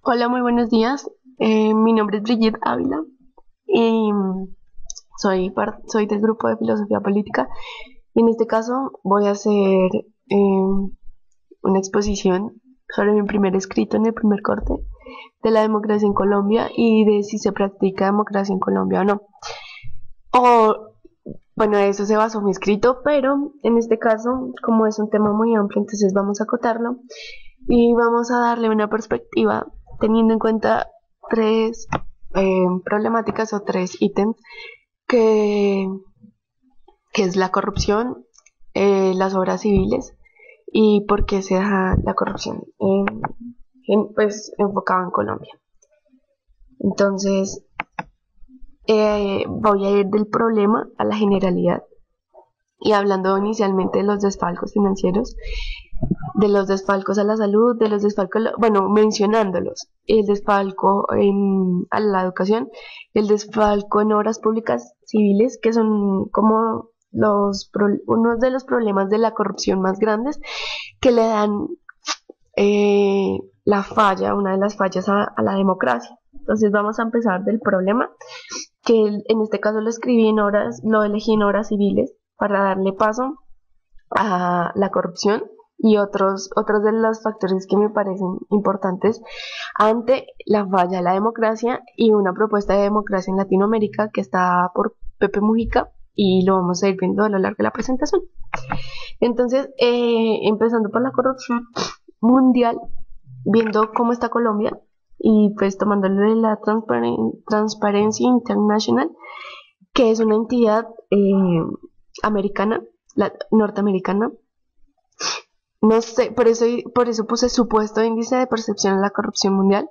Hola, muy buenos días. Mi nombre es Brigitte Ávila y soy del grupo de Filosofía Política. Y en este caso voy a hacer una exposición sobre mi primer escrito en el primer corte de la democracia en Colombia y de si se practica democracia en Colombia o no. O, bueno, de eso se basó mi escrito, pero en este caso, como es un tema muy amplio, entonces vamos a acotarlo y vamos a darle una perspectiva teniendo en cuenta tres problemáticas o tres ítems que, que es la corrupción, las obras civiles y por qué se da la corrupción pues enfocada en Colombia. Entonces voy a ir del problema a la generalidad y hablando inicialmente de los desfalcos financieros, de los desfalcos a la salud, de los desfalcos, bueno, mencionándolos, el desfalco a la educación, el desfalco en obras públicas civiles, que son como uno de los problemas de la corrupción más grandes, que le dan una de las fallas a la democracia. Entonces vamos a empezar del problema, que en este caso lo elegí en obras civiles para darle paso a la corrupción y otros de los factores que me parecen importantes ante la falla de la democracia y una propuesta de democracia en Latinoamérica que está por Pepe Mujica y lo vamos a ir viendo a lo largo de la presentación. Entonces, empezando por la corrupción mundial, viendo cómo está Colombia y pues tomándole la Transparency International, que es una entidad americana, norteamericana. No sé, por eso puse supuesto índice de percepción de la corrupción mundial,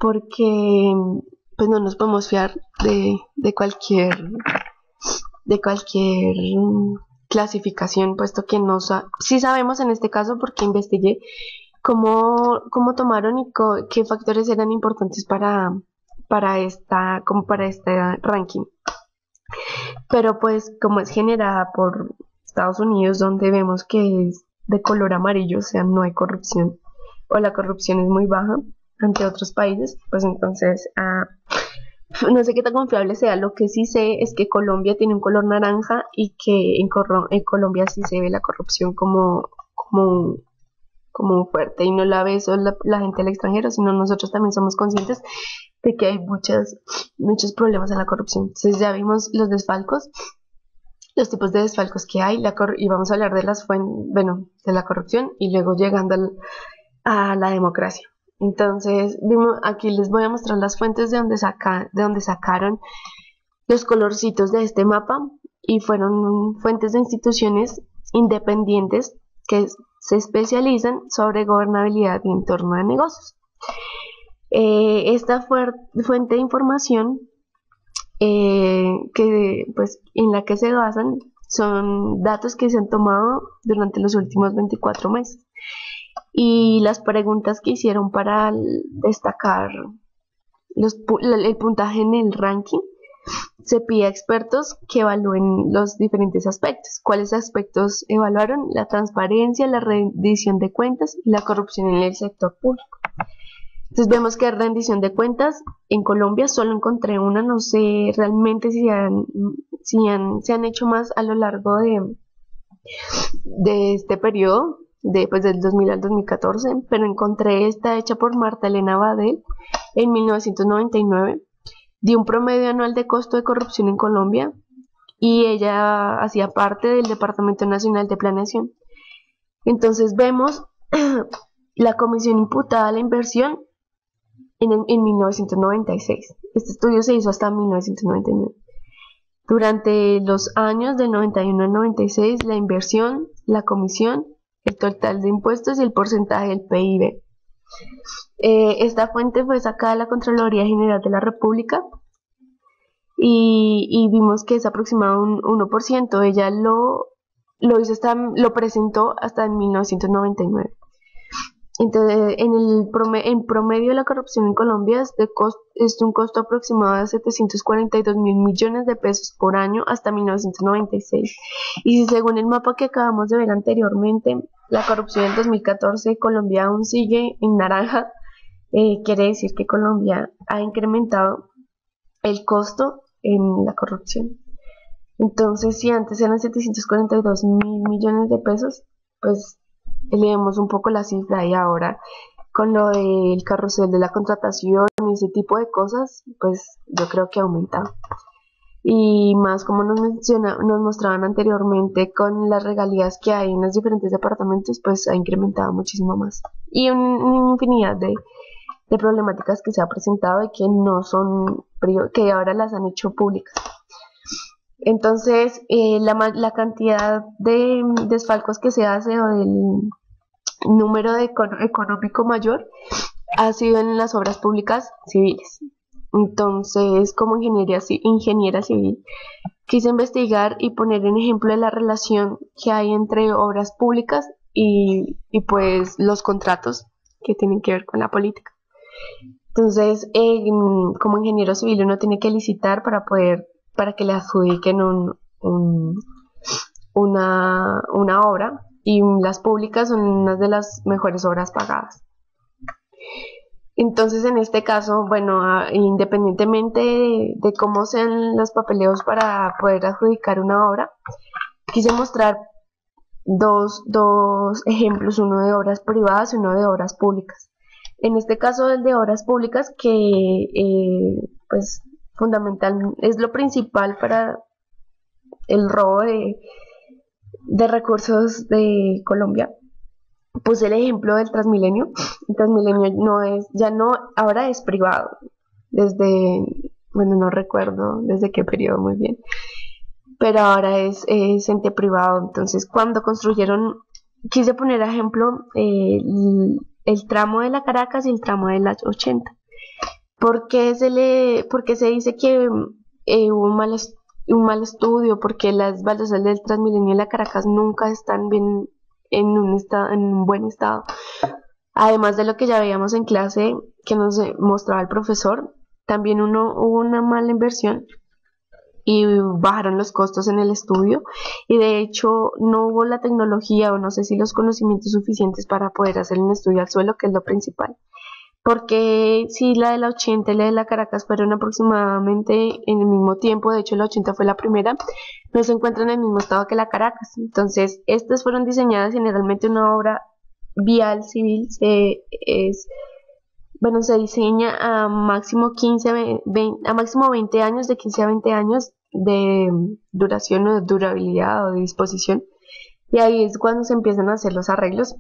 porque pues no nos podemos fiar de cualquier clasificación, puesto que sí sabemos en este caso porque investigué cómo tomaron y qué factores eran importantes para este ranking. Pero pues como es generada por Estados Unidos, donde vemos que es de color amarillo, o sea, no hay corrupción, o la corrupción es muy baja ante otros países, pues entonces no sé qué tan confiable sea. Lo que sí sé es que Colombia tiene un color naranja y que en Colombia sí se ve la corrupción como fuerte y no la ve solo la gente del extranjero, sino nosotros también somos conscientes de que hay muchos problemas en la corrupción. Entonces ya vimos los desfalcos, los tipos de desfalcos que hay, y vamos a hablar de de la corrupción y luego llegando a la democracia. Entonces, aquí les voy a mostrar las fuentes de donde sacaron los colorcitos de este mapa y fueron fuentes de instituciones independientes que se especializan sobre gobernabilidad y entorno de negocios. Esta fuente de información pues, en la que se basan son datos que se han tomado durante los últimos 24 meses y las preguntas que hicieron para destacar el puntaje en el ranking. Se pide a expertos que evalúen los diferentes aspectos. ¿Cuáles aspectos evaluaron? La transparencia, la rendición de cuentas y la corrupción en el sector público. Entonces vemos que rendición de cuentas en Colombia solo encontré una, no sé realmente se han hecho más a lo largo de este periodo, del 2000 al 2014, pero encontré esta hecha por Marta Elena Badel en 1999, de un promedio anual de costo de corrupción en Colombia, y ella hacía parte del Departamento Nacional de Planeación. Entonces vemos la comisión imputada a la inversión en 1996. Este estudio se hizo hasta 1999. Durante los años del 91 al 96, la inversión, la comisión, el total de impuestos y el porcentaje del PIB. Esta fuente fue sacada de la Contraloría General de la República y vimos que es aproximado un 1%. Ella lo presentó hasta en 1999. Entonces, en promedio la corrupción en Colombia es un costo aproximado de 742.000 millones de pesos por año hasta 1996. Y si según el mapa que acabamos de ver anteriormente, la corrupción en 2014 Colombia aún sigue en naranja, quiere decir que Colombia ha incrementado el costo en la corrupción. Entonces, si antes eran 742.000 millones de pesos, pues elevemos un poco la cifra y ahora con lo del carrusel de la contratación y ese tipo de cosas, pues yo creo que ha aumentado. Y más como nos mostraban anteriormente con las regalías que hay en los diferentes departamentos, pues ha incrementado muchísimo más. Y una infinidad de problemáticas que se ha presentado y que no son, que ahora las han hecho públicas. Entonces, la cantidad de desfalcos que se hace o del número económico mayor ha sido en las obras públicas civiles. Entonces, como ingeniera civil, quise investigar y poner en ejemplo de la relación que hay entre obras públicas y pues los contratos que tienen que ver con la política. Entonces, como ingeniero civil uno tiene que licitar para que le adjudiquen una obra, y las públicas son unas de las mejores obras pagadas. Entonces, en este caso, bueno, independientemente de cómo sean los papeleos para poder adjudicar una obra, quise mostrar dos ejemplos, uno de obras privadas y uno de obras públicas. En este caso, el de obras públicas, que pues fundamental, es lo principal para el robo de recursos de Colombia. Puse el ejemplo del Transmilenio. El Transmilenio ahora es privado. Bueno, no recuerdo desde qué periodo muy bien, pero ahora es ente privado. Entonces, cuando construyeron, quise poner ejemplo el tramo de la Caracas y el tramo de la 80. Porque se dice que hubo un mal estudio, porque las baldosas del Transmilenio y la Caracas nunca están bien en un buen estado. Además de lo que ya veíamos en clase que nos mostraba el profesor, también hubo una mala inversión y bajaron los costos en el estudio, y de hecho no hubo la tecnología o no sé si los conocimientos suficientes para poder hacer un estudio al suelo, que es lo principal. Porque si la de la 80 y la de la Caracas fueron aproximadamente en el mismo tiempo, de hecho la 80 fue la primera, no se encuentran en el mismo estado que la Caracas. Entonces, estas fueron diseñadas generalmente. Una obra vial civil se diseña a máximo 20 años, de 15 a 20 años de duración o de durabilidad o de disposición. Y ahí es cuando se empiezan a hacer los arreglos,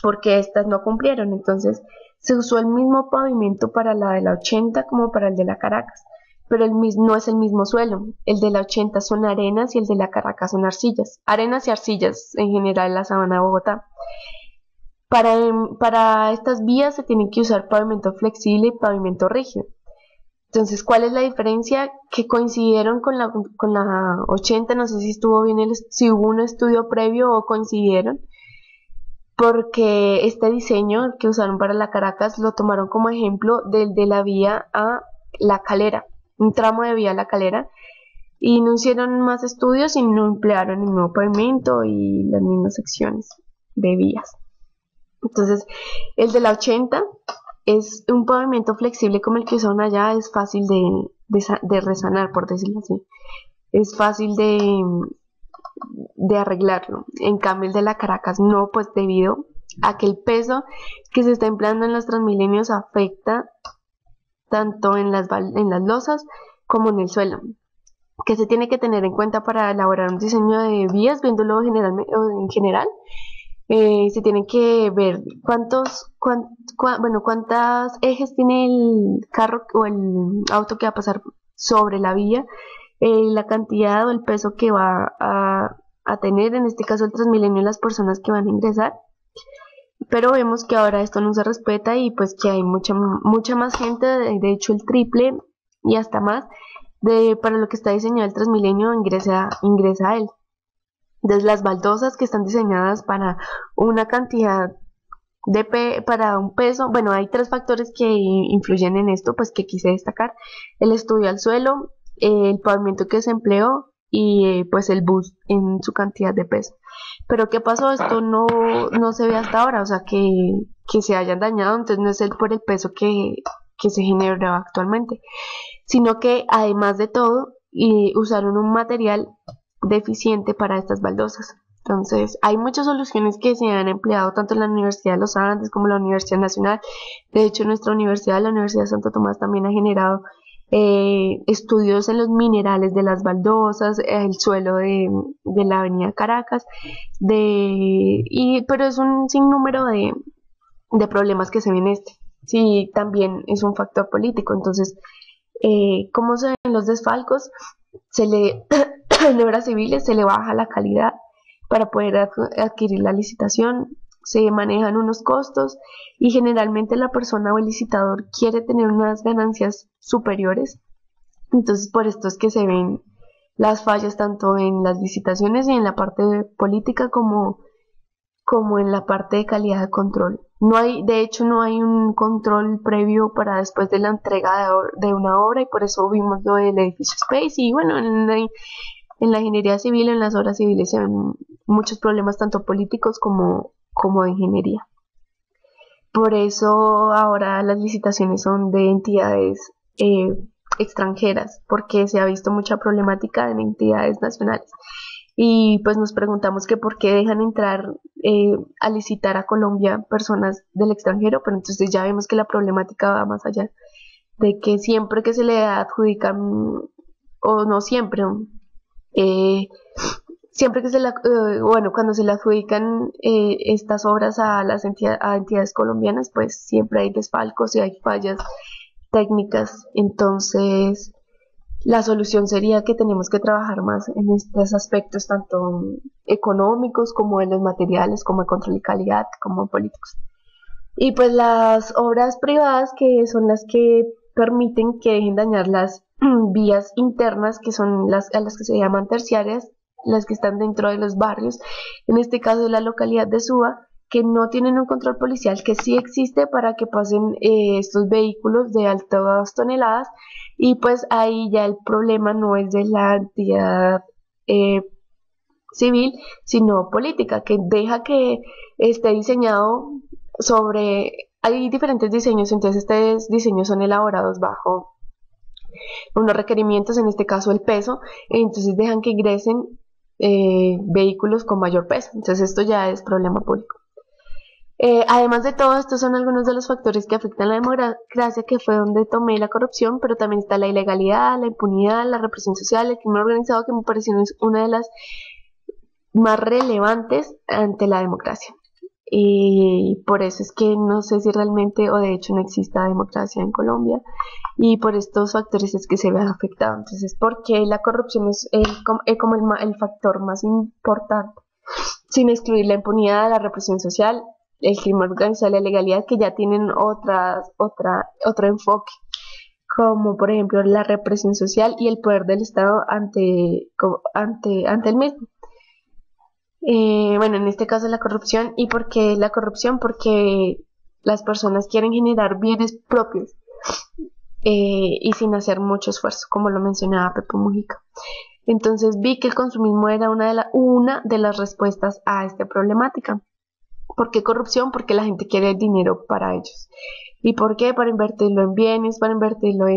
porque estas no cumplieron. Entonces, se usó el mismo pavimento para la de la 80 como para el de la Caracas, pero no es el mismo suelo. El de la 80 son arenas y el de la Caracas son arcillas. Arenas y arcillas en general en la sabana de Bogotá. Para estas vías se tienen que usar pavimento flexible y pavimento rígido. Entonces, ¿cuál es la diferencia? Que coincidieron con la 80, no sé si estuvo bien, si hubo un estudio previo o coincidieron, porque este diseño que usaron para la Caracas lo tomaron como ejemplo del de la vía a La Calera, un tramo de vía a La Calera, y no hicieron más estudios y no emplearon el nuevo pavimento y las mismas secciones de vías. Entonces, el de la 80 es un pavimento flexible como el que usaron allá, es fácil de resanar, por decirlo así. Es fácil de arreglarlo. En cambio, el de la Caracas no, pues debido a que el peso que se está empleando en los Transmilenios afecta tanto en las losas como en el suelo, que se tiene que tener en cuenta para elaborar un diseño de vías, viéndolo en general. Se tiene que ver cuántos ejes tiene el carro o el auto que va a pasar sobre la vía, la cantidad o el peso que va a tener, en este caso el Transmilenio, las personas que van a ingresar. Pero vemos que ahora esto no se respeta y pues que hay mucha más gente, de hecho el triple y hasta más, para lo que está diseñado el Transmilenio ingresa a él. Desde las baldosas, que están diseñadas para una cantidad para un peso. Bueno, hay 3 factores que influyen en esto, pues que quise destacar: el estudio al suelo, el pavimento que se empleó y pues el boost en su cantidad de peso. Pero ¿qué pasó? Esto no se ve hasta ahora, o sea, que se hayan dañado, entonces no es por el peso que se genera actualmente, sino que además de todo, usaron un material deficiente para estas baldosas. Entonces, hay muchas soluciones que se han empleado tanto en la Universidad de los Andes como en la Universidad Nacional. De hecho, nuestra universidad, la Universidad de Santo Tomás, también ha generado estudios en los minerales de las baldosas, el suelo de la avenida Caracas, pero es un sinnúmero de problemas que se ven Sí, también es un factor político. Entonces, ¿cómo se ven los desfalcos? En obras civiles se le baja la calidad para poder adquirir la licitación, se manejan unos costos y generalmente la persona o el licitador quiere tener unas ganancias superiores. Entonces, por esto es que se ven las fallas tanto en las licitaciones y en la parte política como en la parte de calidad de control. De hecho, no hay un control previo para después de la entrega de una obra, y por eso vimos lo del edificio Space. Y bueno, en la ingeniería civil, en las obras civiles, se ven muchos problemas tanto políticos como de ingeniería. Por eso ahora las licitaciones son de entidades extranjeras, porque se ha visto mucha problemática en entidades nacionales. Y pues nos preguntamos que por qué dejan entrar a licitar a Colombia personas del extranjero, pero entonces ya vemos que la problemática va más allá, de que siempre que se le adjudican, o no siempre, siempre que cuando se le adjudican estas obras a a entidades colombianas, pues siempre hay desfalcos y hay fallas técnicas. Entonces, la solución sería que tenemos que trabajar más en estos aspectos, tanto económicos como en los materiales, como de control y calidad, como políticos. Y pues las obras privadas, que son las que permiten que dejen dañar las vías internas, que son a las que se llaman terciarias, las que están dentro de los barrios, en este caso la localidad de Suba, que no tienen un control policial, que sí existe para que pasen estos vehículos de altas toneladas, y pues ahí ya el problema no es de la entidad civil, sino política, que deja que esté diseñado hay diferentes diseños, entonces estos diseños son elaborados bajo unos requerimientos, en este caso el peso, entonces dejan que ingresen vehículos con mayor peso, entonces esto ya es problema público. Además de todo, estos son algunos de los factores que afectan la democracia, que fue donde tomé la corrupción, pero también está la ilegalidad, la impunidad, la represión social, el crimen organizado, que me pareció una de las más relevantes ante la democracia. Y por eso es que no sé si realmente o de hecho no exista democracia en Colombia, y por estos factores es que se ve afectado. Entonces, porque la corrupción es como el factor más importante, sin excluir la impunidad, la represión social, el crimen organizado, la ilegalidad, que ya tienen otro enfoque, como por ejemplo la represión social y el poder del Estado ante el mismo. Bueno, en este caso la corrupción. ¿Y por qué la corrupción? Porque las personas quieren generar bienes propios y sin hacer mucho esfuerzo, como lo mencionaba Pepe Mujica. Entonces vi que el consumismo era una de las respuestas a esta problemática. ¿Por qué corrupción? Porque la gente quiere el dinero para ellos. ¿Y por qué? Para invertirlo en bienes, para invertirlo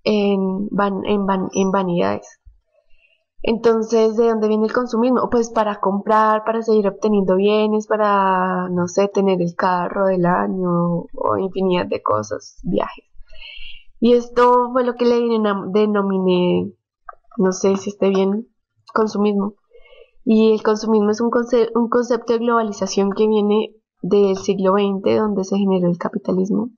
en vanidades. Entonces, ¿de dónde viene el consumismo? Pues para comprar, para seguir obteniendo bienes, para, no sé, tener el carro del año o infinidad de cosas, viajes. Y esto fue lo que le denominé, no sé si esté bien, consumismo. Y el consumismo es un concepto de globalización que viene del siglo XX, donde se generó el capitalismo.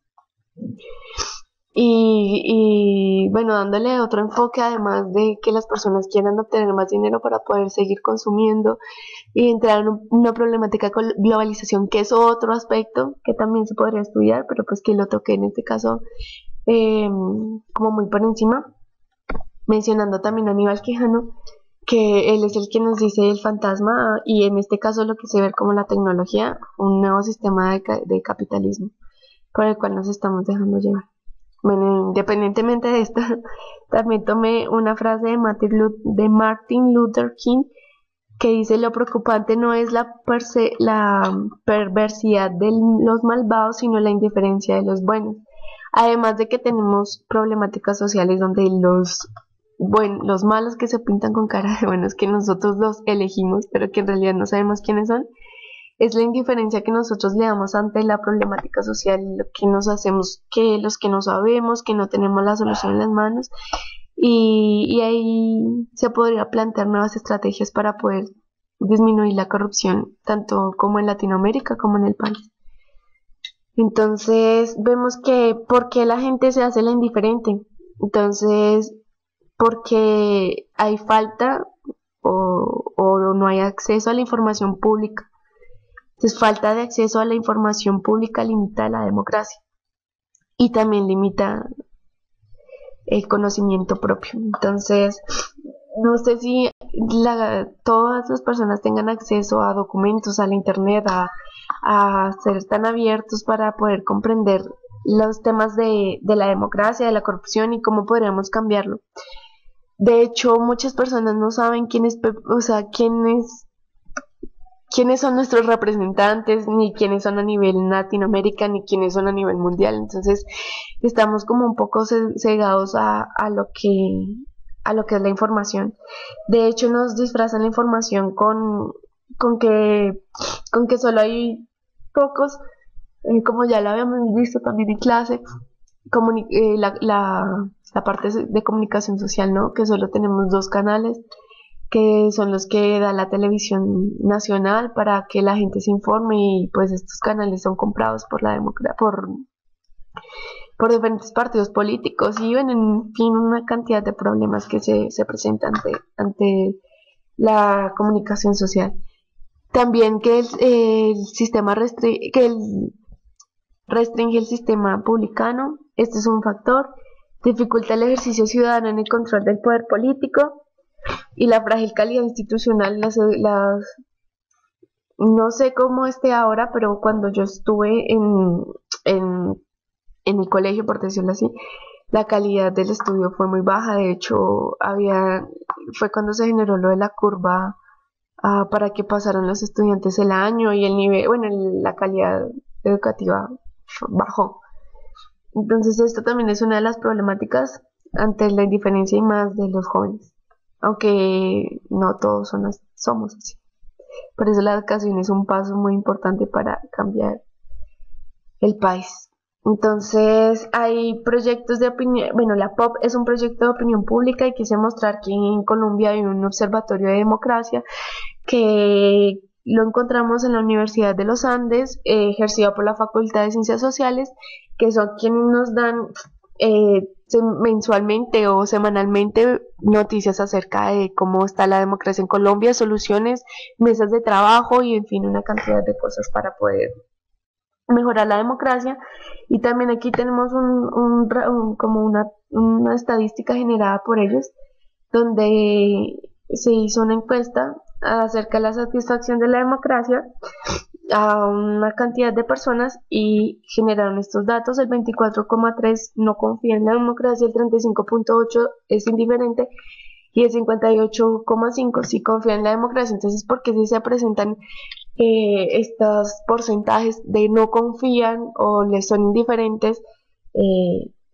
Y bueno, dándole otro enfoque, además de que las personas quieran obtener más dinero para poder seguir consumiendo y entrar en una problemática con globalización, que es otro aspecto que también se podría estudiar, pero pues que lo toqué en este caso como muy por encima, mencionando también a Aníbal Quijano, que él es el que nos dice el fantasma, y en este caso lo que se ve como la tecnología, un nuevo sistema de capitalismo por el cual nos estamos dejando llevar. Bueno, independientemente de esto, también tomé una frase de Martin Luther King que dice: lo preocupante no es la perversidad de los malvados, sino la indiferencia de los buenos. Además de que tenemos problemáticas sociales donde los malos que se pintan con cara de buenos, que nosotros los elegimos, pero que en realidad no sabemos quiénes son, es la indiferencia que nosotros le damos ante la problemática social, lo que nos hacemos que los que no sabemos, que no tenemos la solución en las manos, y ahí se podría plantear nuevas estrategias para poder disminuir la corrupción, tanto como en Latinoamérica como en el país. Entonces vemos que ¿por qué la gente se hace la indiferente? Entonces, porque hay falta o no hay acceso a la información pública. Entonces, falta de acceso a la información pública limita la democracia y también limita el conocimiento propio. Entonces, no sé si todas las personas tengan acceso a documentos, a la internet, a ser tan abiertos para poder comprender los temas de la democracia, de la corrupción y cómo podríamos cambiarlo. De hecho, muchas personas no saben quiénes son nuestros representantes, ni quiénes son a nivel Latinoamérica, ni quiénes son a nivel mundial. Entonces, estamos como un poco cegados a lo que es la información. De hecho, nos disfrazan la información con que solo hay pocos, como ya lo habíamos visto también en clase, la parte de comunicación social, ¿no? Que solo tenemos 2 canales, que son los que da la televisión nacional para que la gente se informe, y pues estos canales son comprados por la democracia, por diferentes partidos políticos, y ven, en fin, una cantidad de problemas que se presentan ante la comunicación social. También que el sistema restringe el sistema publicano. Este es un factor. Dificulta el ejercicio ciudadano en el control del poder político y la frágil calidad institucional. No sé cómo esté ahora, pero cuando yo estuve en el colegio, por decirlo así, la calidad del estudio fue muy baja. De hecho, fue cuando se generó lo de la curva para que pasaran los estudiantes el año, y el nivel, bueno, la calidad educativa bajó. Entonces, esto también es una de las problemáticas ante la indiferencia y más de los jóvenes, aunque no todos somos así. Por eso la educación es un paso muy importante para cambiar el país. Entonces, hay proyectos de opinión. Bueno, la POP es un proyecto de opinión pública y quise mostrar que en Colombia hay un observatorio de democracia que lo encontramos en la Universidad de los Andes, ejercido por la Facultad de Ciencias Sociales, que son quienes nos dan mensualmente o semanalmente noticias acerca de cómo está la democracia en Colombia, soluciones, mesas de trabajo y, en fin, una cantidad de cosas para poder mejorar la democracia. Y también aquí tenemos como una estadística generada por ellos, donde se hizo una encuesta acerca de la satisfacción de la democracia a una cantidad de personas y generaron estos datos. El 24,3 no confía en la democracia, el 35,8 es indiferente y el 58,5 sí confía en la democracia. Entonces, ¿por qué si se presentan estos porcentajes de no confían o les son indiferentes?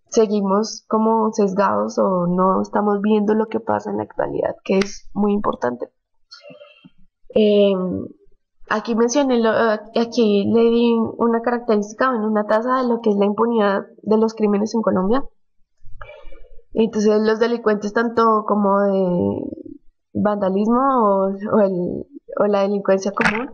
Seguimos como sesgados o no estamos viendo lo que pasa en la actualidad, que es muy importante. Aquí aquí le di una característica, una tasa de lo que es la impunidad de los crímenes en Colombia. Entonces, los delincuentes, tanto como de vandalismo o la delincuencia común,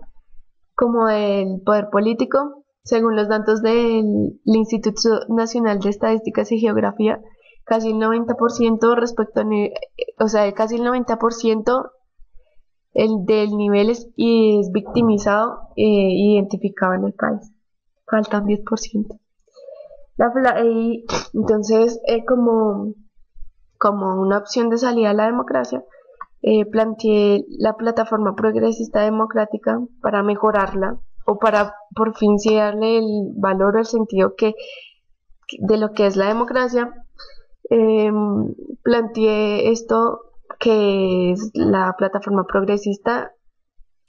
como del poder político, según los datos del Instituto Nacional de Estadísticas y Geografía, casi el 90% casi el 90% del nivel es victimizado identificado en el país. Faltan 10%. Entonces, como una opción de salida a la democracia, planteé la plataforma progresista democrática para mejorarla, o para por fin sí darle el valor o el sentido que de lo que es la democracia, planteé esto que es la plataforma progresista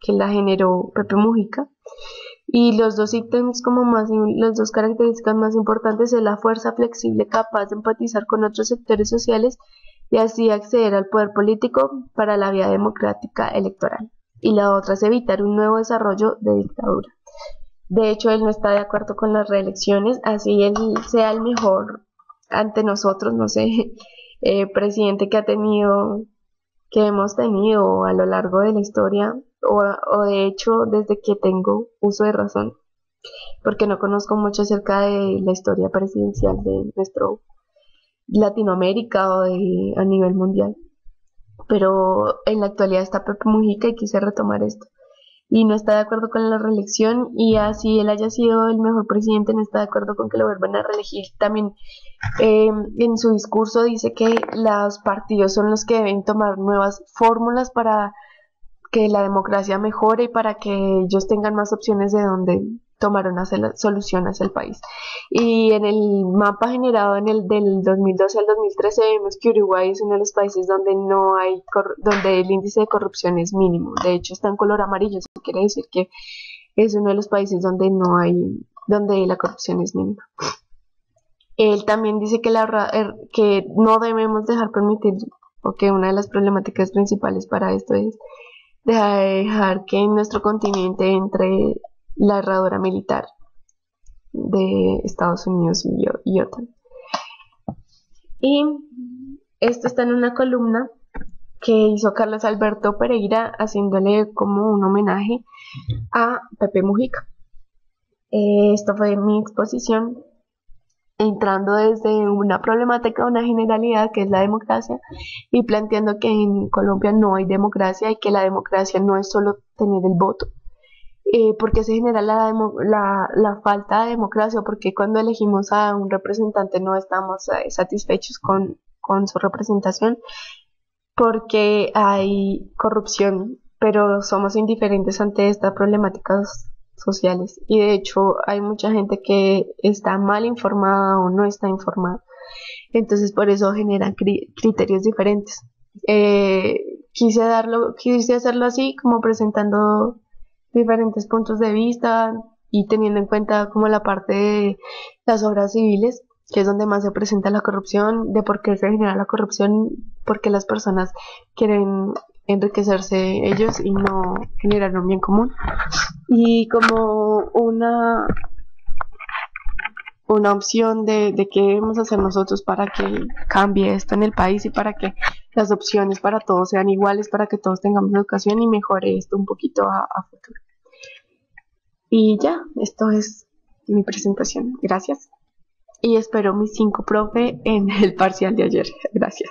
que la generó Pepe Mujica. Y los dos ítems como las dos características más importantes es la fuerza flexible capaz de empatizar con otros sectores sociales y así acceder al poder político para la vía democrática electoral. Y la otra es evitar un nuevo desarrollo de dictadura. De hecho, él no está de acuerdo con las reelecciones, así él sea el mejor ante nosotros, no sé, presidente que hemos tenido a lo largo de la historia, o de hecho desde que tengo uso de razón, porque no conozco mucho acerca de la historia presidencial de nuestro Latinoamérica o a nivel mundial. Pero en la actualidad está Pepe Mujica y quise retomar esto. Y no está de acuerdo con la reelección, y así él haya sido el mejor presidente, no está de acuerdo con que lo vuelvan a reelegir. También en su discurso dice que los partidos son los que deben tomar nuevas fórmulas para que la democracia mejore y para que ellos tengan más opciones de dónde tomar una solución hacia el país. Y en el mapa generado del 2012 al 2013 vemos que Uruguay es uno de los países donde no hay donde el índice de corrupción es mínimo. De hecho está en color amarillo, eso quiere decir que es uno de los países donde donde la corrupción es mínima. Él también dice que no debemos dejar permitir, o que una de las problemáticas principales para esto es dejar que en nuestro continente entre la herradura militar de Estados Unidos y OTAN. Y esto está en una columna que hizo Carlos Alberto Pereira haciéndole como un homenaje a Pepe Mujica. Esto fue mi exposición, entrando desde una problemática, una generalidad que es la democracia, y planteando que en Colombia no hay democracia y que la democracia no es solo tener el voto. ¿Por qué se genera la falta de democracia? Porque cuando elegimos a un representante no estamos satisfechos con su representación, porque hay corrupción, pero somos indiferentes ante estas problemáticas sociales, y de hecho hay mucha gente que está mal informada o no está informada, entonces por eso generan criterios diferentes. Quise hacerlo así, como presentando diferentes puntos de vista y teniendo en cuenta como la parte de las obras civiles, que es donde más se presenta la corrupción, de por qué se genera la corrupción, porque las personas quieren enriquecerse ellos y no generar un bien común. Y como una opción de qué debemos hacer nosotros para que cambie esto en el país y para que las opciones para todos sean iguales, para que todos tengamos educación y mejore esto un poquito a futuro. Y ya, esto es mi presentación. Gracias. Y espero mis 5 profe en el parcial de ayer. Gracias.